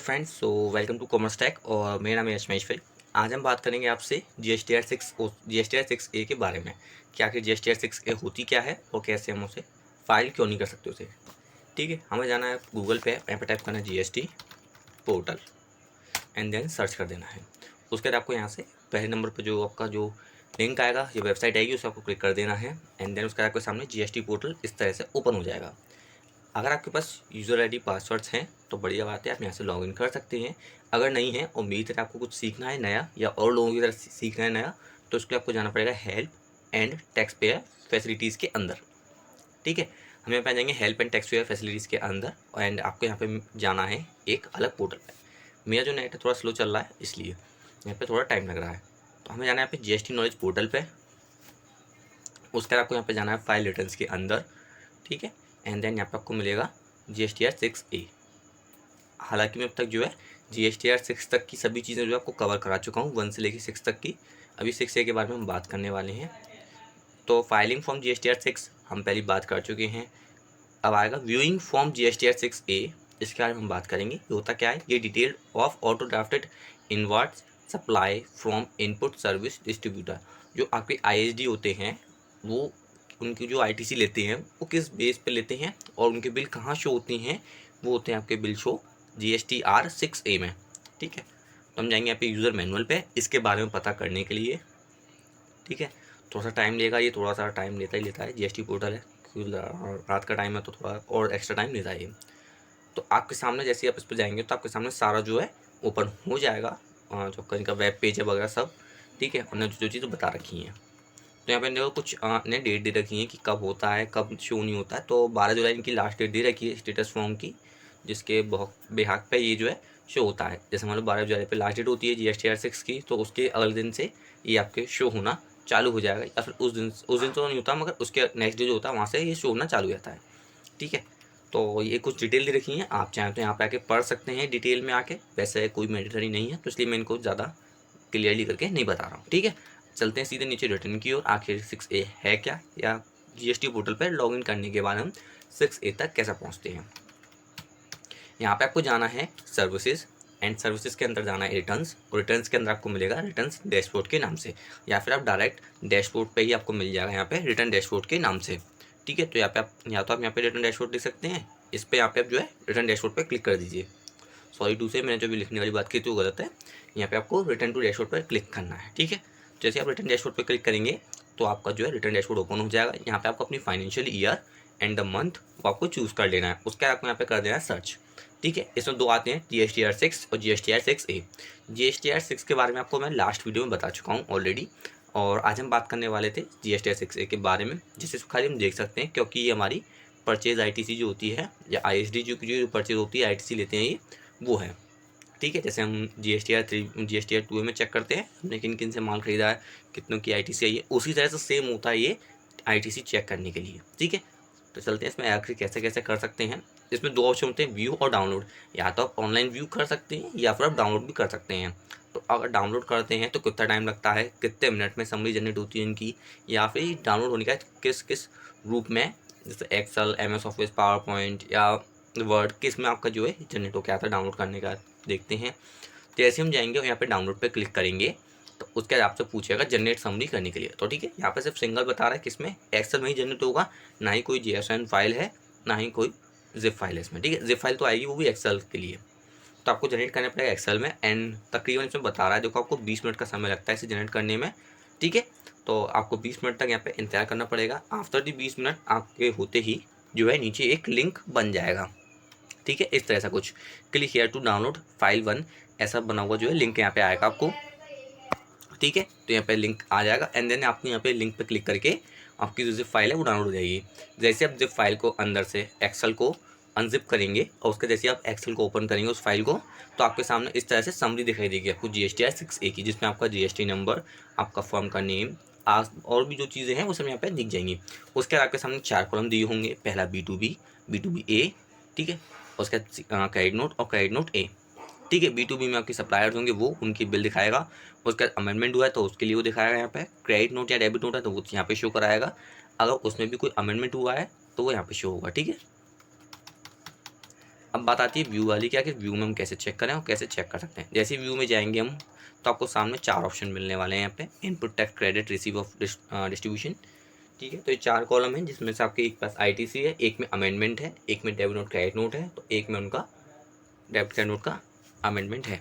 Friends, so welcome to Commerce Tech और मेरा नाम है यशमेश भाई। आज हम बात करेंगे आपसे जी एस टी आर 6 ए के बारे में कि आखिर जी एस टी आर 6 ए होती क्या है और कैसे हम उसे फाइल क्यों नहीं कर सकते उसे। ठीक है, हमें जाना है गूगल पे, यहाँ पे टाइप करना है GST portal and then search कर देना है। उसके बाद आपको यहाँ से पहले नंबर पर जो आपका जो लिंक आएगा, ये वेबसाइट आएगी, उसे आपको क्लिक कर देना है एंड देन उसके बाद आपके सामने GST पोर्टल इस तरह से ओपन हो जाएगा। अगर आपके पास यूज़र आईडी पासवर्ड्स हैं तो बढ़िया बात है, आप यहाँ से लॉगिन कर सकते हैं। अगर नहीं है और मेरी तरह आपको कुछ सीखना है नया या और लोगों की तरह सीखना है नया, तो उसके लिए आपको जाना पड़ेगा help and tax payer facilities के अंदर। ठीक है, हम यहाँ पे आ जाएंगे help and tax payer facilities के अंदर एंड आपको यहाँ पे जाना है एक अलग पोर्टल पे। मेरा जो नेट है थोड़ा स्लो चल रहा है, इसलिए यहाँ पे थोड़ा टाइम लग रहा है। तो हमें जाना है यहाँ पे GST नॉलेज पोर्टल पे। उसके बाद आपको यहाँ पे जाना है फाइल रिटर्न्स के अंदर। ठीक है, एंड देन यहाँ पे आपको मिलेगा GSTR 6A। हालांकि मैं अब तक जो है GSTR 6 तक की सभी चीज़ें जो है आपको कवर करा चुका हूँ, 1 से लेकर 6 तक की। अभी 6A के बारे में हम बात करने वाले हैं। तो फाइलिंग फॉर्म GSTR 6 हम पहली बात कर चुके हैं। अब आएगा व्यूइंग फॉर्म GSTR 6A। इसके बारे में हम बात करेंगे, ये होता क्या है। ये detail of auto drafted inwards supply from input service distributor. जो आपके ISD होते हैं, वो उनकी जो ITC लेते हैं वो किस बेस पे लेते हैं और उनके बिल कहाँ शो होती हैं, वो होते हैं आपके बिल शो GSTR 6A में। ठीक है, तो हम जाएंगे यहाँ पे यूज़र मैनुअल पे इसके बारे में पता करने के लिए। ठीक है, थोड़ा सा टाइम लेगा, ये थोड़ा सा टाइम लेता ही लेता है। GST पोर्टल है, रात का टाइम है तो थोड़ा और एक्स्ट्रा टाइम लेता है ये। तो आपके सामने जैसे आप इस पर जाएंगे तो आपके सामने सारा जो है ओपन हो जाएगा, जो कहीं का वेब पेज है वगैरह सब। ठीक है, उन्होंने जो चीज़ बता रखी हैं। तो यहाँ पे देखो कुछ ने डेट दे रखी है कि कब होता है कब शो नहीं होता है। तो 12 जुलाई इनकी लास्ट डेट दे रखी है स्टेटस फॉर्म की, जिसके बेहाक पे ये जो है शो होता है। जैसे मान लो 12 जुलाई पे लास्ट डेट होती है GSTR 6 की, तो उसके अगले दिन से ये आपके शो होना चालू हो जाएगा, या फिर उस दिन तो नहीं होता, मगर उसके नेक्स्ट डे जो होता है वहाँ से ये शो होना चालू हो जाता है। ठीक है, तो ये कुछ डिटेल दे रखी है, आप चाहें तो यहाँ पे आके पढ़ सकते हैं डिटेल में आके। वैसे कोई मैंडेटरी नहीं है, तो इसलिए मैं इनको ज़्यादा क्लियरली करके नहीं बता रहा हूँ। ठीक है, चलते हैं सीधे नीचे रिटर्न की ओर। आखिर 6A है क्या, या GST पोर्टल पर लॉगिन करने के बाद हम 6A तक कैसे पहुँचते हैं। यहाँ पे आपको जाना है सर्विसेज एंड सर्विसेज के अंदर जाना है रिटर्न्स, और रिटर्न्स के अंदर आपको मिलेगा रिटर्न्स डैशबोर्ड के नाम से, या फिर आप डायरेक्ट डैशबोर्ड पे ही आपको मिल जाएगा यहाँ पे रिटर्न डैशबोर्ड के नाम से। ठीक है, तो यहाँ पे आप आप यहाँ पे रिटर्न डैशबोर्ड देख सकते हैं। इस पर यहाँ पे आप जो है रिटर्न डैशबोर्ड पर क्लिक कर दीजिए। सॉरी टू से मैंने जो भी लिखने वाली बात की थी वो गलत है। यहाँ पे आपको रिटर्न टू डैशबोर्ड पर क्लिक करना है। ठीक है, जैसे आप रिटर्न डैशबोर्ड पर क्लिक करेंगे तो आपका जो है रिटर्न डैशबोर्ड ओपन हो जाएगा। यहाँ पे आपको अपनी financial year and the month वो आपको चूज़ कर लेना है। उसके बाद आपको यहाँ पे कर देना है सर्च। ठीक है, इसमें दो आते हैं GSTR 6 और GSTR 6A। GSTR 6 के बारे में आपको मैं लास्ट वीडियो में बता चुका हूँ ऑलरेडी, और आज हम बात करने वाले थे GSTR 6A के बारे में, जिसे खाली हम देख सकते हैं क्योंकि ये हमारी परचेज ITC जो होती है, या ISD जो परचेज होती है ITC लेते हैं ये, वो है। ठीक है, जैसे हम GSTR 3 GSTR 2 में चेक करते हैं हमने किन किन से माल खरीदा है, कितनों की ITC आई है, उसी तरह से सेम होता है ये ITC चेक करने के लिए। ठीक है, तो चलते हैं इसमें आखिर कैसे कैसे कर सकते हैं। इसमें दो ऑप्शन होते हैं, व्यू और डाउनलोड। या तो आप ऑनलाइन व्यू कर सकते हैं या फिर आप डाउनलोड भी कर सकते हैं। तो अगर डाउनलोड करते हैं तो कितना टाइम लगता है, कितने मिनट में समरी जनरेट होती है इनकी, या फिर डाउनलोड होने का किस किस रूप में, जैसे Excel, MS Office, PowerPoint या वर्ड, किस में आपका जो है जनरेट हो क्या था डाउनलोड करने का, देखते हैं। तो जैसे हम जाएंगे और यहाँ पे डाउनलोड पे क्लिक करेंगे तो उसके बाद आपसे पूछेगा जनरेट समरी करने के लिए। तो ठीक है, यहाँ पे सिर्फ सिंगल बता रहा है किसमें, एक्सेल में ही जनरेट होगा, ना ही कोई JSON फाइल है, ना ही कोई जिप फाइल है इसमें। ठीक है, जिप फाइल तो आएगी, वो भी एक्सेल के लिए। तो आपको जनरेट करना पड़ेगा एक्सेल में, एंड तकरीबन इसमें बता रहा है, देखो आपको 20 मिनट का समय लगता है इसे जनरेट करने में। ठीक है, तो आपको 20 मिनट तक यहाँ पे इंतजार करना पड़ेगा। आफ्टर दी 20 मिनट आपके होते ही जो है नीचे एक लिंक बन जाएगा। ठीक है, इस तरह से कुछ click here to download file 1 ऐसा बना हुआ जो है लिंक यहाँ पे आएगा आपको। ठीक है, तो यहाँ पे लिंक आ जाएगा एंड देन आपको यहाँ पे लिंक पे क्लिक करके आपकी जो जिप फाइल है वो डाउनलोड हो जाएगी। जैसे आप जिप फाइल को अंदर से एक्सेल को अनजिप करेंगे और उसके जैसे आप एक्सेल को ओपन करेंगे उस फाइल को, तो आपके सामने इस तरह से समरी दिखाई देगी आपको GSTR 6A की, जिसमें आपका GST नंबर, आपका फर्म का नेम, आज और भी जो चीज़ें हैं वो सब यहाँ पे दिख जाएंगी। उसके बाद आपके सामने 4 कॉलम दिए होंगे, पहला B2B, B2BA। ठीक है, उसके बाद क्रेडिट नोट और क्रेडिट नोट A। ठीक है, B2B में आपके सप्लायर्स होंगे, वो उनकी बिल दिखाएगा। उसका अमेंडमेंट हुआ है तो उसके लिए वो दिखाएगा यहाँ पे। क्रेडिट नोट या डेबिट नोट है तो वो यहाँ पे शो कराएगा। अगर उसमें भी कोई अमेंडमेंट हुआ है तो वो यहाँ पे शो होगा। ठीक है, अब बात आती है व्यू वाली, क्या कि व्यू में हम कैसे चेक करें और कैसे चेक कर सकते हैं। जैसे व्यू में जाएंगे हम तो आपको सामने 4 ऑप्शन मिलने वाले हैं यहाँ पे, input, tax, credit, receive of distribution. ठीक है, तो ये 4 कॉलम हैं जिसमें से आपके एक पास आईटीसी है, एक में अमेंडमेंट है, एक में डेबिट नोट क्रेडिट नोट है, तो एक में उनका डेबिट क्रेडिट नोट का अमेंडमेंट है।